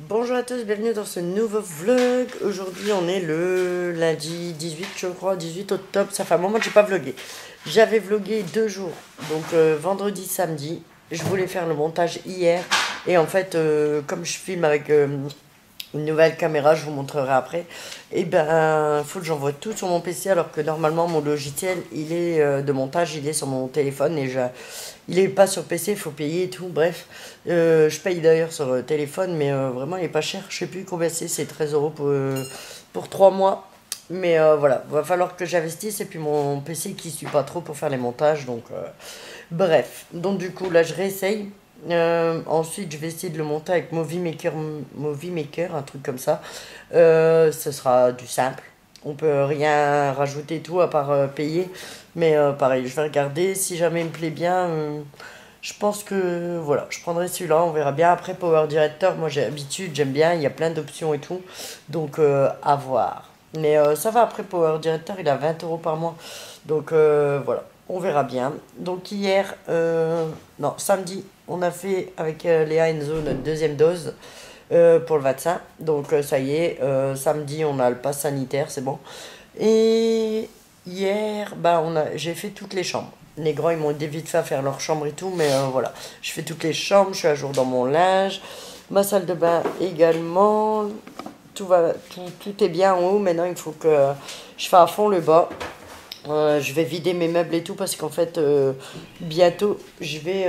Bonjour à tous, bienvenue dans ce nouveau vlog. Aujourd'hui on est le lundi 18 je crois, 18 octobre, ça fait un moment que j'ai pas vlogué. J'avais vlogué 2 jours, donc vendredi, samedi. Je voulais faire le montage hier et en fait comme je filme avec une nouvelle caméra, je vous montrerai après. Et ben, faut que j'envoie tout sur mon PC alors que normalement mon logiciel, il est de montage, il est sur mon téléphone et il est pas sur PC, il faut payer et tout. Bref, je paye d'ailleurs sur téléphone, mais vraiment il est pas cher. Je sais plus combien c'est 13 euros pour 3 mois. Mais voilà, va falloir que j'investisse et puis mon PC qui suit pas trop pour faire les montages. Donc, bref, donc du coup là je réessaye. Ensuite, je vais essayer de le monter avec Movie Maker, un truc comme ça. Ce sera du simple. On peut rien rajouter et tout à part payer. Mais pareil, je vais regarder. Si jamais il me plaît bien, je pense que voilà, je prendrai celui-là. On verra bien. Après, Power Director, moi j'ai l'habitude, j'aime bien. Il y a plein d'options et tout. Donc, à voir. Mais ça va, après Power Director, il a 20 euros par mois. Donc, voilà. On verra bien. Donc hier, non, samedi, on a fait avec Léa Enzo notre deuxième dose pour le vaccin. Donc ça y est, samedi, on a le pass sanitaire, c'est bon. Et hier, bah, j'ai fait toutes les chambres. Les grands, ils m'ont aidé vite fait à faire leur chambre et tout, mais voilà. Je fais toutes les chambres, je suis à jour dans mon linge. Ma salle de bain également. Tout est bien en haut. Maintenant, il faut que je fasse à fond le bas. Je vais vider mes meubles et tout parce qu'en fait bientôt je vais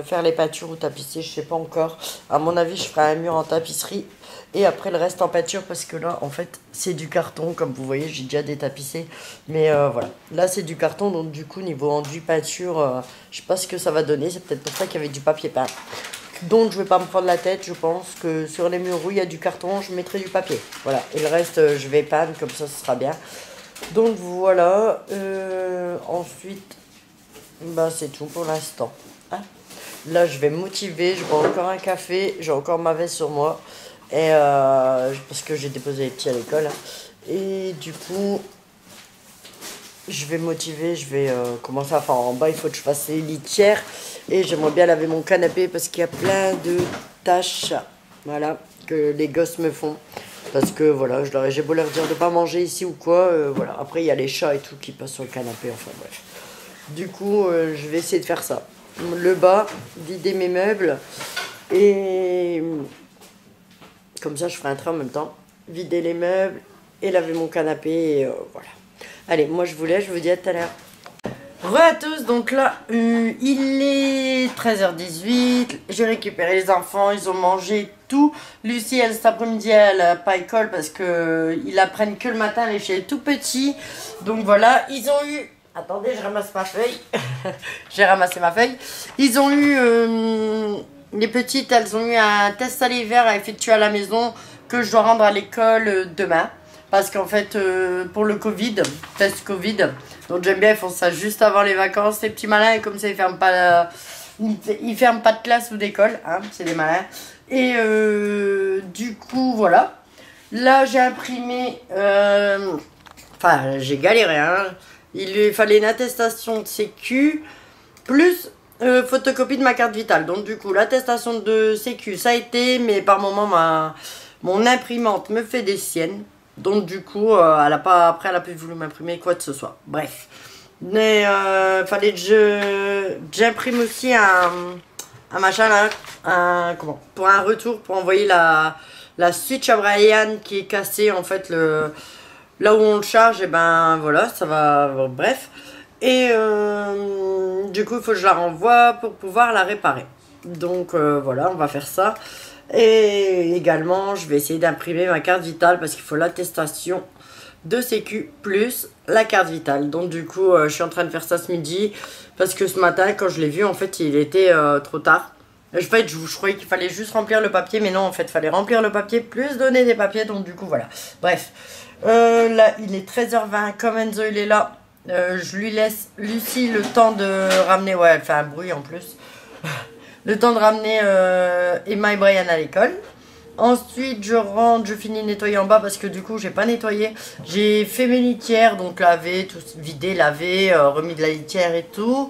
faire les peintures ou tapisser, je sais pas encore. À mon avis je ferai un mur en tapisserie et après le reste en peinture parce que là en fait c'est du carton comme vous voyez, j'ai déjà détapissé. Mais voilà, là c'est du carton donc du coup niveau enduit peinture je sais pas ce que ça va donner, c'est peut-être pour ça qu'il y avait du papier peint. Donc je vais pas me prendre la tête, je pense que sur les murs où il y a du carton je mettrai du papier. Voilà, et le reste je vais peindre comme ça ce sera bien. Donc voilà, ensuite, bah c'est tout pour l'instant. Hein. Là, je vais me motiver, je bois encore un café, j'ai encore ma veste sur moi, et parce que j'ai déposé les petits à l'école. Hein. Et du coup, je vais me motiver, je vais commencer à faire en bas, il faut que je fasse les litières, et j'aimerais bien laver mon canapé parce qu'il y a plein de tâches, voilà, que les gosses me font. Parce que voilà, j'ai beau leur dire de pas manger ici ou quoi, voilà. Après, il y a les chats et tout qui passent sur le canapé, enfin bref. Du coup, je vais essayer de faire ça. Le bas, vider mes meubles, et comme ça, je ferai un trait en même temps. Vider les meubles et laver mon canapé, et voilà. Allez, moi je vous laisse, je vous dis à tout à l'heure. Re à tous, donc là, il est 13h18, j'ai récupéré les enfants, ils ont mangé tout. Lucie, elle, cet après-midi, elle n'a pas école parce que ils apprennent que le matin, les chez les tout petits. Donc voilà, ils ont eu... Attendez, je ramasse ma feuille. J'ai ramassé ma feuille. Ils ont eu... les petites, elles ont eu un test salivaire à effectuer à la maison que je dois rendre à l'école demain. Parce qu'en fait, pour le Covid, test Covid, donc j'aime bien, ils font ça juste avant les vacances, ces petits malins, et comme ça, ils ferment pas de classe ou d'école, hein, c'est des malins. Et du coup, voilà. Là, j'ai imprimé, enfin, j'ai galéré, hein. Il lui fallait une attestation de sécu, plus photocopie de ma carte vitale. Donc du coup, l'attestation de sécu, ça a été, mais par moment, mon imprimante me fait des siennes. Donc du coup, elle a pas voulu m'imprimer quoi que ce soit. Bref. Mais fallait que j'imprime aussi un machin là. Pour un retour, pour envoyer la switch à Brian qui est cassée en fait là où on le charge. Et ben voilà, ça va. Bref. Et du coup, il faut que je la renvoie pour pouvoir la réparer. Donc voilà, on va faire ça. Et également, je vais essayer d'imprimer ma carte vitale parce qu'il faut l'attestation de sécu plus la carte vitale. Donc du coup, je suis en train de faire ça ce midi parce que ce matin, quand je l'ai vu, en fait, il était trop tard. En fait, je croyais qu'il fallait juste remplir le papier, mais non, en fait, il fallait remplir le papier plus donner des papiers. Donc du coup, voilà. Bref, là, il est 13h20. Comme Enzo, il est là. Je lui laisse Lucie le temps de ramener... Ouais, elle fait un bruit en plus. Le temps de ramener Emma et Brian à l'école. Ensuite, je rentre, je finis de nettoyer en bas parce que du coup, j'ai pas nettoyé. J'ai fait mes litières, donc lavé, tout vidé, lavé, remis de la litière et tout.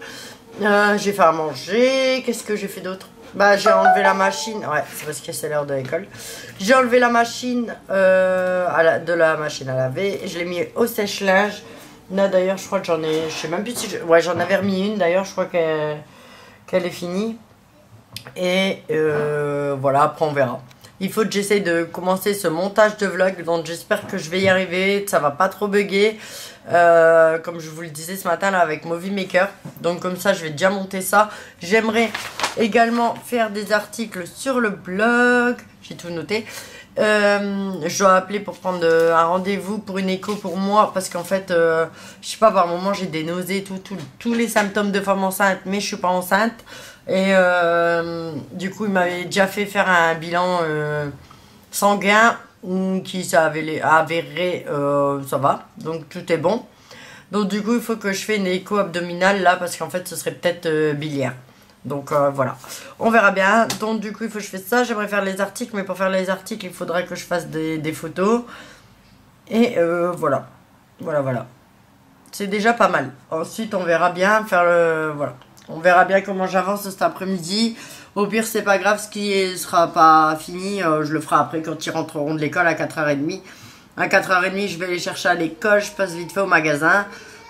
J'ai fait à manger. Qu'est-ce que j'ai fait d'autre? Bah j'ai enlevé la machine, ouais c'est parce que c'est l'heure de l'école. J'ai enlevé la machine de la machine à laver et je l'ai mis au sèche-linge. Là d'ailleurs je crois que j'en ai, je sais même plus si ouais j'en avais remis une d'ailleurs, je crois qu'elle est finie. Et voilà, après on verra. Il faut que j'essaye de commencer ce montage de vlog, donc j'espère que je vais y arriver, que ça va pas trop bugger. Comme je vous le disais ce matin là avec Movie Maker. Donc comme ça je vais déjà monter ça. J'aimerais également faire des articles sur le blog. J'ai tout noté. Je dois appeler pour prendre un rendez-vous pour une écho pour moi. Parce qu'en fait, je sais pas, par moment j'ai des nausées, tous les symptômes de femme enceinte. Mais je suis pas enceinte. Et du coup il m'avait déjà fait faire un bilan sanguin. Qui s'est avéré, ça va, donc tout est bon. Donc du coup il faut que je fasse une écho abdominale là parce qu'en fait ce serait peut-être biliaire. Donc voilà, on verra bien. Donc du coup il faut que je fasse ça, j'aimerais faire les articles mais pour faire les articles il faudrait que je fasse des photos. Et voilà, voilà. C'est déjà pas mal. Ensuite on verra bien faire le, voilà. On verra bien comment j'avance cet après-midi. Au pire, c'est pas grave, ce qui sera pas fini, je le ferai après quand ils rentreront de l'école à 4h30. À 4h30, je vais les chercher à l'école, je passe vite fait au magasin.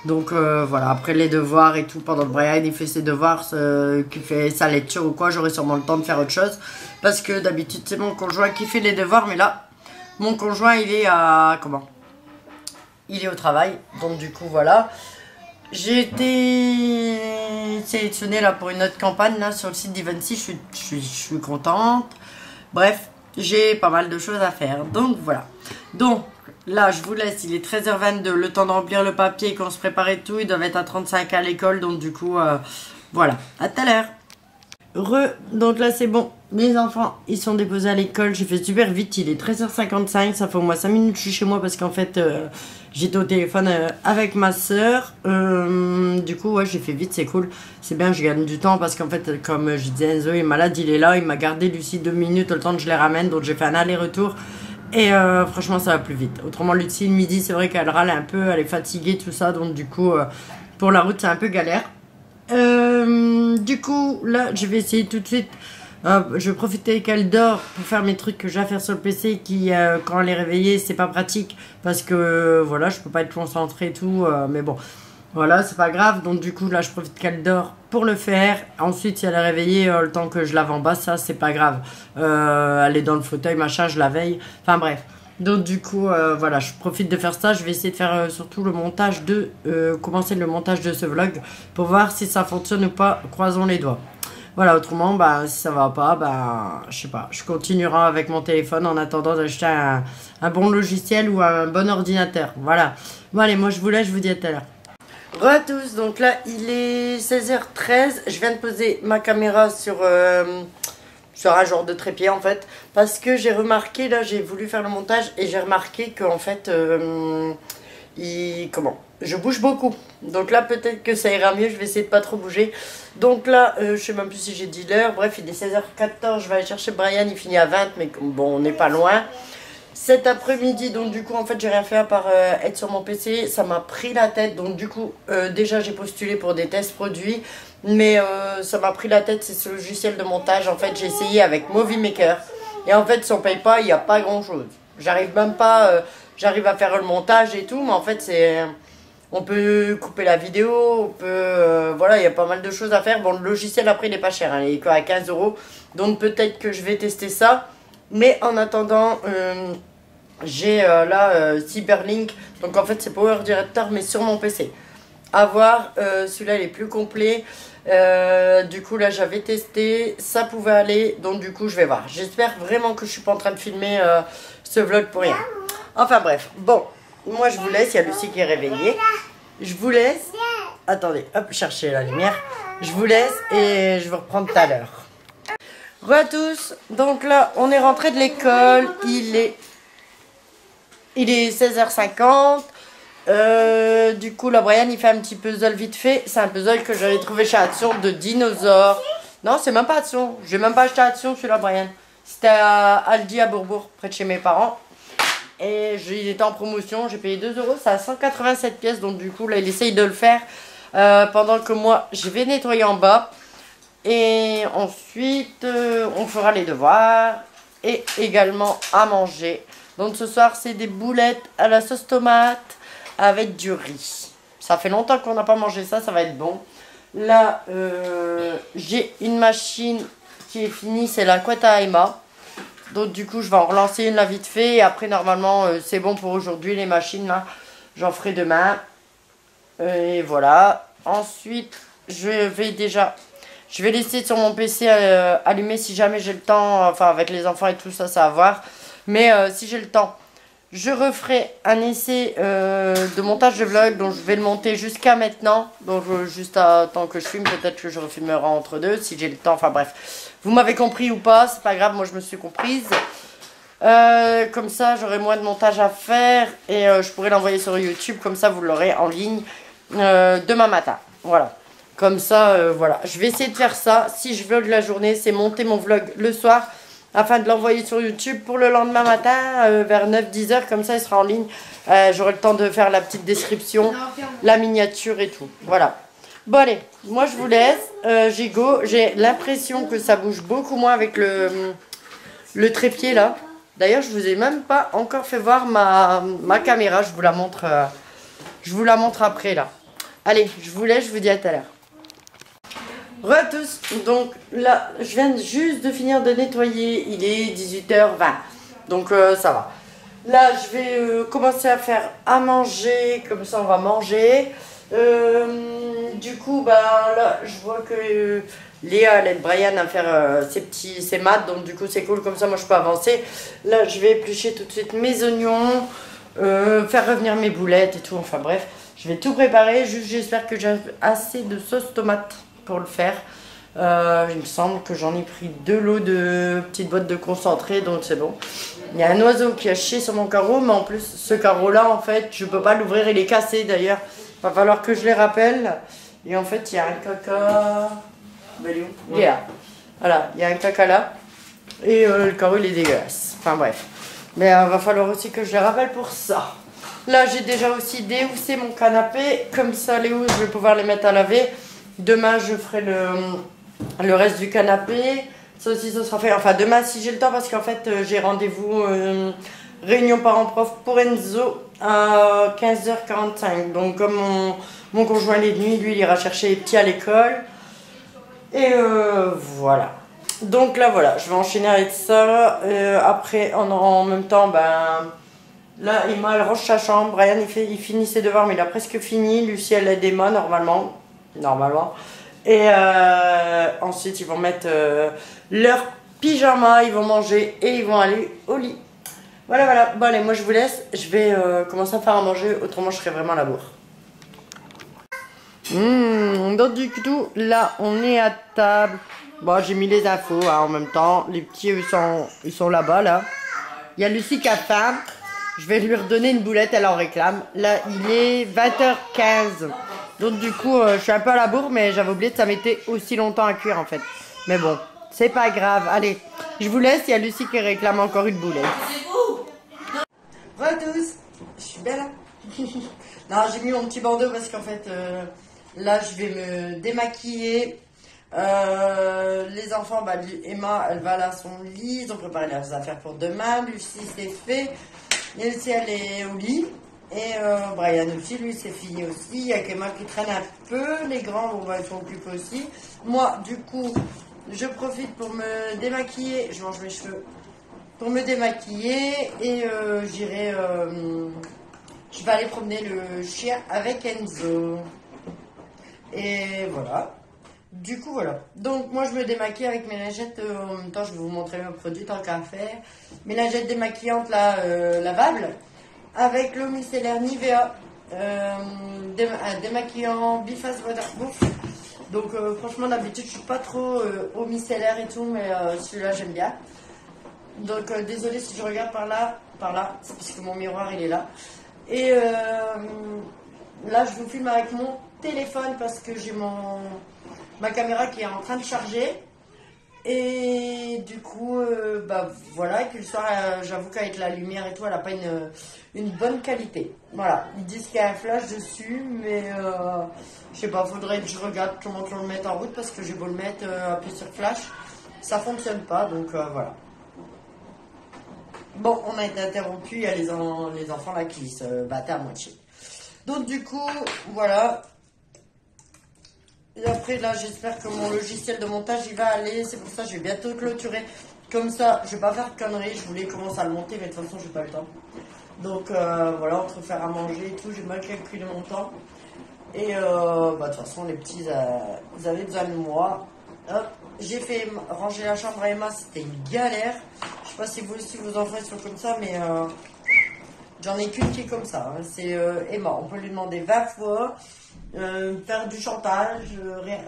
Donc voilà, après les devoirs et tout, pendant que Brian il fait ses devoirs, qu'il fait sa lecture ou quoi, j'aurai sûrement le temps de faire autre chose. Parce que d'habitude, c'est mon conjoint qui fait les devoirs, mais là, mon conjoint il est à... comment? Il est au travail, donc du coup voilà. J'ai été sélectionnée là pour une autre campagne là sur le site d'Evency, je suis contente. Bref, j'ai pas mal de choses à faire, donc voilà. Donc là je vous laisse, il est 13h22, le temps de remplir le papier, qu'on se prépare et tout, ils doivent être à 35 à l'école, donc du coup voilà, à tout à l'heure. Donc là c'est bon, les enfants ils sont déposés à l'école, j'ai fait super vite, il est 13h55, ça fait au moins 5 minutes que je suis chez moi parce qu'en fait j'étais au téléphone avec ma soeur. Du coup ouais j'ai fait vite, c'est cool, c'est bien, je gagne du temps parce qu'en fait comme je disais Enzo est malade, il est là, il m'a gardé Lucie 2 minutes le temps que je les ramène, donc j'ai fait un aller-retour et franchement ça va plus vite. Autrement Lucie le midi c'est vrai qu'elle râle un peu, elle est fatiguée tout ça, donc du coup pour la route c'est un peu galère. Du coup, là, je vais essayer tout de suite. Je vais profiter qu'elle dort pour faire mes trucs que j'ai à faire sur le PC. Qui, quand elle est réveillée, c'est pas pratique parce que voilà, je peux pas être concentrée et tout. Mais bon, voilà, c'est pas grave. Donc, du coup, là, je profite qu'elle dort pour le faire. Ensuite, si elle est réveillée, le temps que je lave en bas, ça, c'est pas grave. Elle est dans le fauteuil, machin, je la veille. Enfin, bref. Donc du coup, voilà, je profite de faire ça. Je vais essayer de faire surtout le montage commencer le montage de ce vlog pour voir si ça fonctionne ou pas. Croisons les doigts. Voilà, autrement, bah, si ça va pas, bah, je sais pas. Je continuerai avec mon téléphone en attendant d'acheter un bon logiciel ou un bon ordinateur. Voilà. Bon allez, moi je vous laisse, je vous dis à tout à l'heure. Bonjour à tous, donc là il est 16h13. Je viens de poser ma caméra sur un genre de trépied en fait, parce que j'ai remarqué, là j'ai voulu faire le montage et j'ai remarqué que en fait je bouge beaucoup, donc là peut-être que ça ira mieux, je vais essayer de pas trop bouger. Donc là je sais même plus si j'ai dit l'heure, bref il est 16h14, je vais aller chercher Brian, il finit à 20, mais bon on n'est pas loin. Cet après-midi, donc du coup en fait j'ai rien fait à part être sur mon PC, ça m'a pris la tête, donc du coup déjà j'ai postulé pour des tests produits, mais ça m'a pris la tête, c'est ce logiciel de montage, en fait j'ai essayé avec Movie Maker, et en fait si on paye pas, il n'y a pas grand chose, j'arrive même pas, j'arrive à faire le montage et tout, mais en fait on peut couper la vidéo, on peut, voilà il y a pas mal de choses à faire. Bon le logiciel après il est pas cher, hein, il est à 15 €, donc peut-être que je vais tester ça. Mais en attendant, j'ai là Cyberlink, donc en fait c'est Power Director mais sur mon PC. À voir, celui-là il est plus complet. Du coup là j'avais testé, ça pouvait aller, donc du coup je vais voir. J'espère vraiment que je suis pas en train de filmer ce vlog pour rien. Enfin bref, bon, moi je vous laisse, il y a Lucie qui est réveillée. Je vous laisse, attendez, hop, cherchez la lumière. Je vous laisse et je vous reprends tout à l'heure. Bonjour à tous, donc là on est rentré de l'école, il est 16h50, du coup là Brian il fait un petit puzzle vite fait, c'est un puzzle que j'avais trouvé chez Action de dinosaures. Non c'est même pas Action, j'ai même pas acheté à Action celui-là Brian, c'était à Aldi à Bourbourg, près de chez mes parents, et il était en promotion, j'ai payé 2 €, c'est à 187 pièces, donc du coup là il essaye de le faire pendant que moi je vais nettoyer en bas. Et ensuite, on fera les devoirs et également à manger. Donc ce soir, c'est des boulettes à la sauce tomate avec du riz. Ça fait longtemps qu'on n'a pas mangé ça, ça va être bon. Là, j'ai une machine qui est finie, c'est la couette à Emma. Donc du coup, je vais en relancer une là vite fait. Et après, normalement, c'est bon pour aujourd'hui, les machines là. J'en ferai demain. Et voilà. Ensuite, je vais laisser sur mon PC allumé si jamais j'ai le temps. Enfin, avec les enfants et tout ça, ça va voir. Mais si j'ai le temps, je referai un essai de montage de vlog. Donc je vais le monter jusqu'à maintenant. Donc juste à temps que je filme, peut-être que je refilmerai entre deux si j'ai le temps. Enfin bref, vous m'avez compris ou pas, c'est pas grave, moi je me suis comprise. Comme ça j'aurai moins de montage à faire. Et je pourrai l'envoyer sur YouTube. Comme ça vous l'aurez en ligne demain matin. Voilà. Comme ça, voilà. Je vais essayer de faire ça. Si je vlog la journée, c'est monter mon vlog le soir. Afin de l'envoyer sur YouTube pour le lendemain matin, vers 9-10 heures. Comme ça, il sera en ligne. J'aurai le temps de faire la petite description, la miniature et tout. Voilà. Bon, allez. Moi, je vous laisse. J'ai l'impression que ça bouge beaucoup moins avec le trépied, là. D'ailleurs, je vous ai même pas encore fait voir ma caméra. Je vous la montre après, là. Allez, je vous laisse. Je vous dis à tout à l'heure. Bonjour à tous, donc là je viens juste de finir de nettoyer, il est 18h20, donc ça va. Là je vais commencer à faire à manger, comme ça on va manger. Du coup bah là je vois que Léa elle aide Brian à faire ses maths, donc du coup c'est cool, comme ça moi je peux avancer. Là je vais éplucher tout de suite mes oignons, faire revenir mes boulettes et tout, enfin bref. Je vais tout préparer, juste j'espère que j'ai assez de sauce tomate pour le faire. Il me semble que j'en ai pris 2 lots de petites boîtes de concentré, donc c'est bon. Il y a un oiseau qui a chié sur mon carreau, mais en plus ce carreau là en fait je peux pas l'ouvrir, il est cassé d'ailleurs. Va falloir que je les rappelle. Et en fait il y a un caca. Il est là. Voilà, il y a un caca là. Et le carreau il est dégueulasse. Enfin bref. Mais va falloir aussi que je les rappelle pour ça. Là j'ai déjà aussi déhoussé mon canapé. Comme ça les housses je vais pouvoir les mettre à laver. Demain, je ferai le reste du canapé. Ça aussi, ça sera fait. Enfin, demain, si j'ai le temps, parce qu'en fait, j'ai rendez-vous réunion parents-prof pour Enzo à 15h45. Donc, comme mon conjoint est de nuit, lui, il ira chercher les petits à l'école. Et voilà. Donc là, voilà, je vais enchaîner avec ça. Après, en même temps, ben... Là, Emma, elle range sa chambre. Brian, il finit ses devoirs, mais il a presque fini. Lucie, elle aide Emma, normalement. Et ensuite ils vont mettre leur pyjama, ils vont manger et ils vont aller au lit. Voilà. Bon allez, moi je vous laisse. Je vais commencer à faire à manger, autrement je serai vraiment à la bourre. Donc du coup là on est à table. Bon, j'ai mis les infos hein, en même temps. Les petits ils sont là-bas là. Il y a Lucie qui a faim. Je vais lui redonner une boulette, elle en réclame. Là il est 20h15. Donc du coup, je suis un peu à la bourre, mais j'avais oublié que ça mettait aussi longtemps à cuire en fait. Mais bon, c'est pas grave. Allez, je vous laisse, il y a Lucie qui réclame encore une boulette. Bonjour à tous, je suis belle. Non, j'ai mis mon petit bandeau parce qu'en fait, là je vais me démaquiller. Les enfants, bah, Emma, elle va à son lit, ils ont préparé leurs affaires pour demain. Lucie, c'est fait. Lucie, elle est au lit. Et Brian aussi, lui, c'est fini aussi. Il y a Emma qui traîne un peu. Les grands, bon, bah, ils sont occupés aussi. Moi, du coup, je profite pour me démaquiller. Je mange mes cheveux. Pour me démaquiller. Et j'irai... je vais aller promener le chien avec Enzo. Et voilà. Du coup, voilà. Donc, moi, je me démaquille avec mes lingettes. En même temps, je vais vous montrer mes produits tant qu'à faire. Mes lingettes démaquillantes, là, lavables. Avec l'eau micellaire Nivea, un démaquillant Biface Waterproof. Donc franchement d'habitude je suis pas trop eau micellaire et tout, mais celui-là j'aime bien. Donc désolé si je regarde par là, c'est parce que mon miroir il est là. Et là je vous filme avec mon téléphone parce que j'ai ma caméra qui est en train de charger. Et du coup, bah voilà. Et puis le soir, j'avoue qu'avec la lumière et tout, elle n'a pas une bonne qualité. Voilà. Ils disent qu'il y a un flash dessus, mais je sais pas, faudrait que je regarde comment on le met en route parce que j'ai beau le mettre appuyé sur flash, ça fonctionne pas. Donc voilà. Bon, on a été interrompu, il y a les enfants là qui se battaient à moitié. Donc du coup, voilà. Et après là, j'espère que mon logiciel de montage il va aller. C'est pour ça que je vais bientôt clôturer. Comme ça, je vais pas faire de conneries. Je voulais commencer à le monter, mais de toute façon, j'ai pas le temps. Donc voilà, entre faire à manger et tout, j'ai mal calculé mon temps. Et bah, de toute façon, les petits, ils avaient besoin de moi. Hop, j'ai fait ranger la chambre à Emma, c'était une galère. Je sais pas si vous aussi vos enfants sont comme ça, mais j'en ai qu'une qui est comme ça. Hein. C'est Emma. On peut lui demander 20 fois, faire du chantage,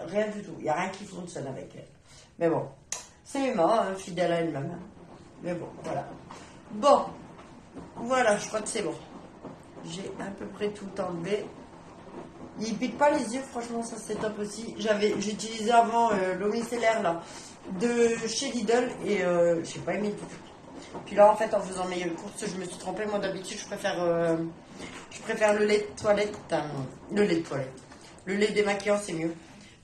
rien du tout. Il n'y a rien qui fonctionne avec elle. Mais bon, c'est Emma, hein, fidèle à elle-même. Hein. Mais bon, voilà. Bon, voilà, je crois que c'est bon. J'ai à peu près tout enlevé. Il pique pas les yeux, franchement, ça c'est top aussi. J'utilisais avant l'eau micellaire là, de chez Lidl et j'ai pas aimé du tout. Puis là, en fait, en faisant mes courses, je me suis trompée. Moi, d'habitude, je préfère le lait de toilette. Le lait de toilette. Le lait démaquillant, c'est mieux.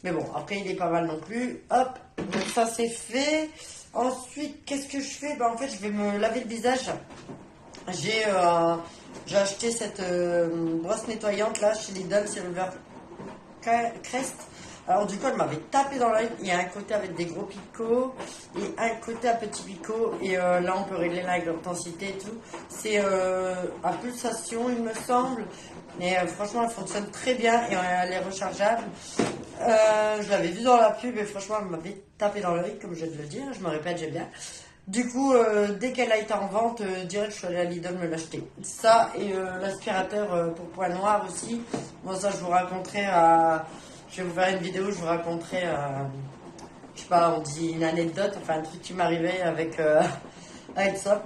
Mais bon, après, il est pas mal non plus. Hop, donc ça c'est fait. Ensuite, qu'est-ce que je fais? Bah, en fait, je vais me laver le visage. J'ai acheté cette brosse nettoyante là chez Lidl Silver Crest. Alors du coup elle m'avait tapé dans l'œil. Il y a un côté avec des gros picots et un côté à petits picots. Et là on peut régler l'intensité et tout. C'est à pulsation il me semble. Mais franchement elle fonctionne très bien et elle est rechargeable. Je l'avais vu dans la pub et franchement elle m'avait tapé dans l'œil comme je viens de le dire. Je me répète, j'aime bien. Du coup, dès qu'elle a été en vente, direct je suis allée à Lidl me l'acheter. Ça et l'aspirateur pour poils noirs aussi. Bon, ça je vous raconterai je vais vous faire une vidéo, je vous raconterai je sais pas, on dit une anecdote, enfin un truc qui m'arrivait avec ça.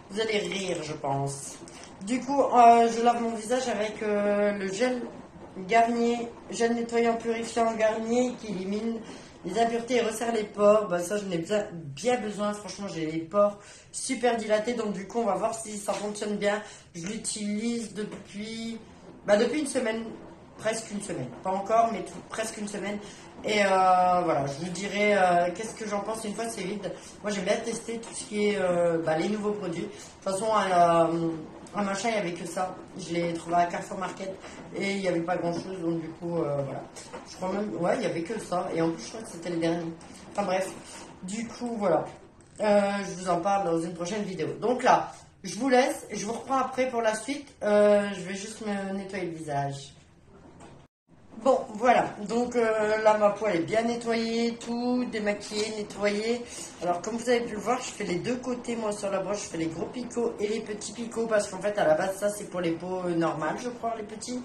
Vous allez rire, je pense. Du coup, je lave mon visage avec le gel Garnier, gel nettoyant purifiant Garnier qui élimine les impuretés et resserre les pores. Bah ça, j'en ai bien besoin. Franchement, j'ai les pores super dilatés. Donc du coup, on va voir si ça fonctionne bien. Je l'utilise depuis une semaine. Presque une semaine. Pas encore, mais presque une semaine. Et voilà, je vous dirai qu'est-ce que j'en pense une fois c'est vide. Moi, j'aime bien tester tout ce qui est les nouveaux produits. De toute façon, un machin, il n'y avait que ça. Je l'ai trouvé à Carrefour Market et il n'y avait pas grand chose. Donc, du coup, voilà. Je crois même, ouais, il n'y avait que ça. Et en plus, je crois que c'était le dernier. Enfin, bref. Du coup, voilà. Je vous en parle dans une prochaine vidéo. Donc là, je vous laisse. Je vous reprends après pour la suite. Je vais juste me nettoyer le visage. Bon, voilà, donc là ma peau elle est bien nettoyée, tout démaquillée, nettoyée. Alors comme vous avez pu le voir, je fais les deux côtés moi sur la broche, je fais les gros picots et les petits picots parce qu'en fait à la base ça c'est pour les peaux normales je crois les petits.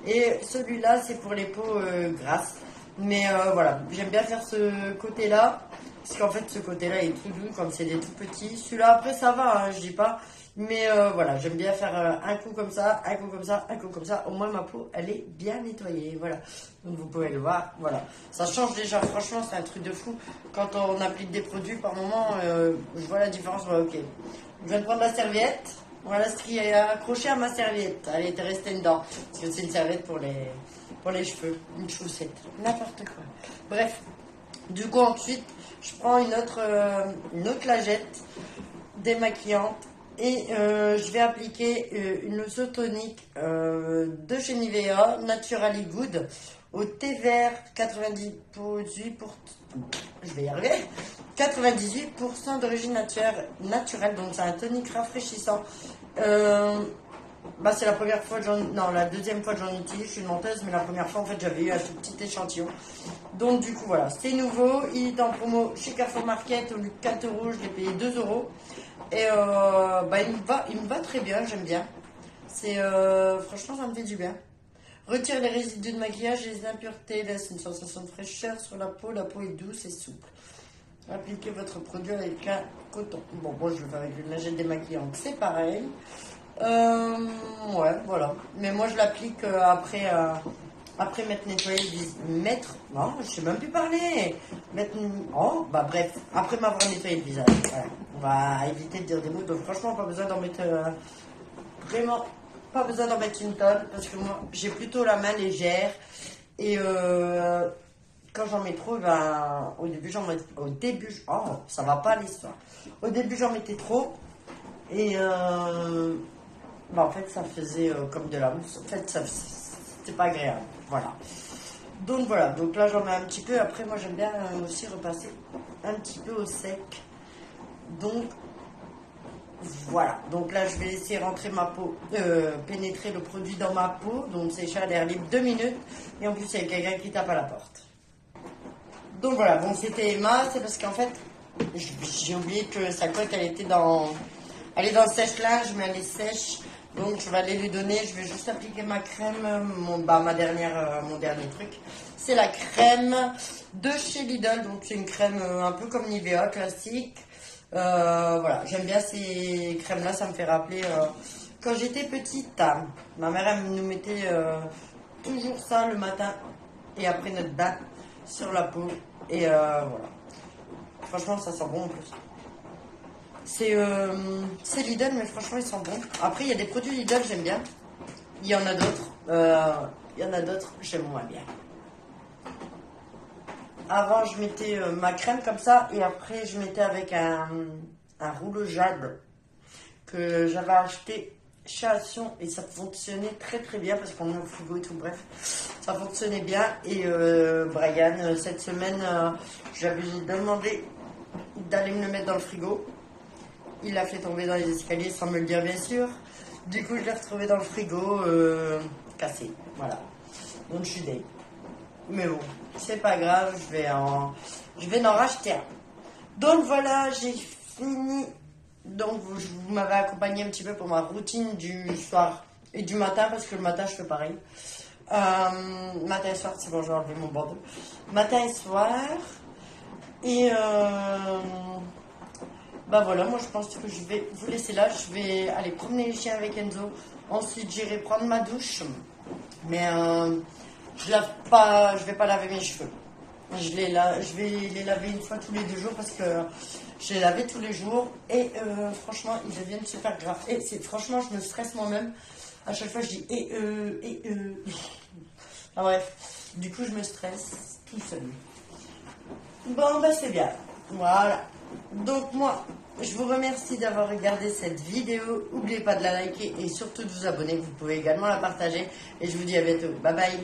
Et celui-là c'est pour les peaux grasses. Mais voilà, j'aime bien faire ce côté-là parce qu'en fait ce côté-là est tout doux comme c'est des tout petits. Celui-là après ça va, hein, je dis pas. Mais voilà, j'aime bien faire un coup comme ça, un coup comme ça, un coup comme ça. Au moins ma peau, elle est bien nettoyée. Voilà. Donc vous pouvez le voir. Voilà. Ça change déjà. Franchement, c'est un truc de fou. Quand on applique des produits par moment, je vois la différence. Ouais, ok. Je viens de prendre la serviette. Voilà ce qui est accroché à ma serviette. Elle était restée dedans. Parce que c'est une serviette pour les cheveux. Une chaussette. N'importe quoi. Bref. Du coup, ensuite, je prends une autre lingette démaquillante. Et je vais appliquer une isotonique de chez Nivea, Naturally Good, au thé vert 98%, je vais y arriver, 98% d'origine naturelle, donc c'est un tonique rafraîchissant. C'est la première fois la deuxième fois que j'en utilise, je suis une menteuse, mais la première fois en fait j'avais eu un tout petit échantillon. Donc du coup voilà, c'est nouveau, il est en promo chez Carrefour Market, au lieu de 4 euros, je l'ai payé 2 euros. Et il me va très bien, j'aime bien. Franchement, ça me fait du bien. Retire les résidus de maquillage et les impuretés, laisse une sensation de fraîcheur sur la peau est douce et souple. Appliquez votre produit avec un coton. Bon, moi je le fais avec une lingette démaquillante, c'est pareil. Ouais, voilà. Mais moi je l'applique après Après m'être nettoyé, non, je sais même plus parler. Oh, bah bref, après m'avoir nettoyé le visage. Voilà. On va éviter de dire des mots. Donc franchement, pas besoin d'en mettre... vraiment, pas besoin d'en mettre une tonne. Parce que moi, j'ai plutôt la main légère. Et quand j'en mets trop, ben, au début, oh, ça va pas l'histoire. Au début, j'en mettais trop. Et bah, en fait, ça faisait comme de la mousse. En fait, c'était pas agréable. Voilà. Donc voilà, donc là j'en mets un petit peu. Après moi j'aime bien aussi repasser un petit peu au sec. Donc voilà, donc là je vais laisser rentrer ma peau, pénétrer le produit dans ma peau. Donc sécher à l'air libre 2 minutes. Et en plus il y a quelqu'un qui tape à la porte. Donc voilà, bon c'était Emma, c'est parce qu'en fait j'ai oublié que sa coque elle est dans le sèche-linge, mais elle est sèche. Donc je vais aller lui donner, je vais juste appliquer ma crème, mon dernier truc. C'est la crème de chez Lidl, donc c'est une crème un peu comme Nivea, classique. Voilà, j'aime bien ces crèmes-là, ça me fait rappeler quand j'étais petite. Ma mère elle nous mettait toujours ça le matin et après notre bain sur la peau. Et voilà, franchement ça sent bon en plus. C'est Lidl, mais franchement, ils sont bons. Après, il y a des produits Lidl, j'aime bien. Il y en a d'autres, j'aime moins bien. Avant, je mettais ma crème comme ça, et après, je mettais avec un rouleau jade que j'avais acheté chez Action, et ça fonctionnait très très bien parce qu'on met au frigo et tout. Bref, ça fonctionnait bien. Et Brian, cette semaine, j'avais demandé d'aller me le mettre dans le frigo. Il l'a fait tomber dans les escaliers sans me le dire, bien sûr. Du coup, je l'ai retrouvé dans le frigo, cassé. Voilà. Donc, je suis deg. Mais bon, c'est pas grave, je vais en racheter un. Donc, voilà, j'ai fini. Donc, vous m'avez accompagné un petit peu pour ma routine du soir et du matin, parce que le matin, je fais pareil. Matin et soir, c'est bon, je vais enlever mon bandeau. Matin et soir. Et bah voilà, moi je pense que je vais vous laisser là. Je vais aller promener les chiens avec Enzo. Ensuite, j'irai prendre ma douche. Mais je vais pas laver mes cheveux. Je vais les laver une fois tous les 2 jours parce que je les lavais tous les jours. Et franchement, ils deviennent super gras. Et franchement, je me stresse moi-même. À chaque fois, je dis Ah, bref, du coup, je me stresse tout seul. Bon, bah c'est bien. Voilà. Donc moi, je vous remercie d'avoir regardé cette vidéo. N'oubliez pas de la liker et surtout de vous abonner. Vous pouvez également la partager. Et je vous dis à bientôt. Bye bye.